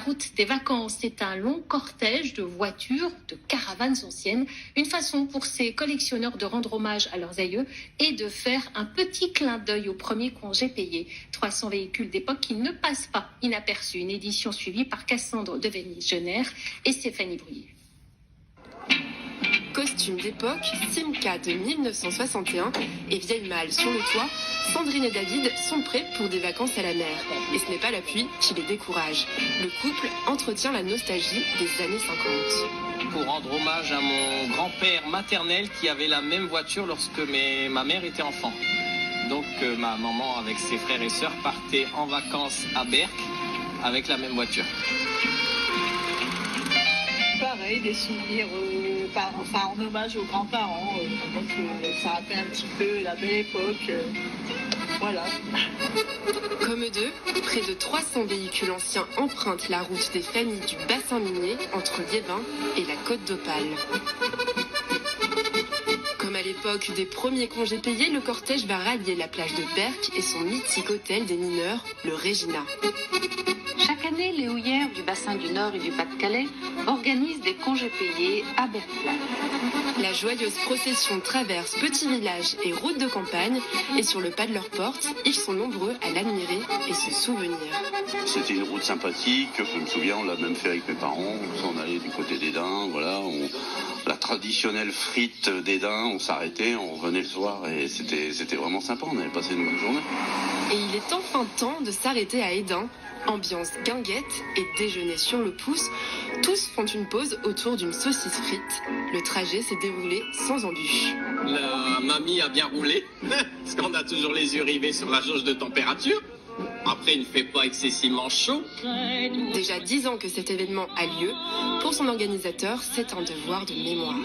La route des vacances, c'est un long cortège de voitures, de caravanes anciennes, une façon pour ces collectionneurs de rendre hommage à leurs aïeux et de faire un petit clin d'œil au premier congé payé. 300 véhicules d'époque qui ne passent pas inaperçus. Une édition suivie par Cassandre Devenny-Jenner et Stéphanie Brouillet. Costume d'époque, Simca de 1961 et vieille malle sur le toit, Sandrine et David sont prêts pour des vacances à la mer. Et ce n'est pas la pluie qui les décourage. Le couple entretient la nostalgie des années 50. Pour rendre hommage à mon grand-père maternel qui avait la même voiture lorsque ma mère était enfant. Donc ma maman avec ses frères et sœurs partait en vacances à Berck avec la même voiture. Pareil, des souvenirs en hommage aux grands-parents. Donc ça rappelle un petit peu la belle époque. Voilà. Comme d'eux, près de 300 véhicules anciens empruntent la route des familles du bassin minier entre Liévin et la Côte d'Opale. Comme à l'époque des premiers congés payés, le cortège va rallier la plage de Berck et son mythique hôtel des mineurs, le Regina. Chaque année, les houillères du bassin du Nord et du Pas-de-Calais organisent des congés payés à Berck-Plage. La joyeuse procession traverse petits villages et routes de campagne et sur le pas de leur porte, ils sont nombreux à l'admirer et se souvenir. C'était une route sympathique, je me souviens, on l'a même fait avec mes parents, on allait du côté d'Edin, voilà, la traditionnelle frite d'Edin, on s'arrêtait, on revenait le soir et c'était vraiment sympa, on avait passé une bonne journée. Et il est enfin temps de s'arrêter à Edin. Ambiance guinguette et déjeuner sur le pouce. Tous font une pause autour d'une saucisse frite. Le trajet s'est déroulé sans embûche. La mamie a bien roulé, parce qu'on a toujours les yeux rivés sur la jauge de température. Après, il ne fait pas excessivement chaud. Déjà 10 ans que cet événement a lieu. Pour son organisateur, c'est un devoir de mémoire.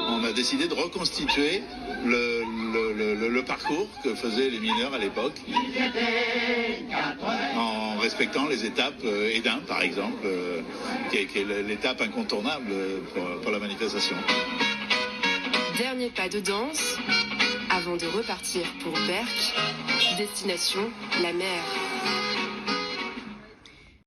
On a décidé de reconstituer le parcours que faisaient les mineurs à l'époque, en respectant les étapes Edin, par exemple, qui est l'étape incontournable pour la manifestation. Dernier pas de danse, avant de repartir pour Berck, destination la mer.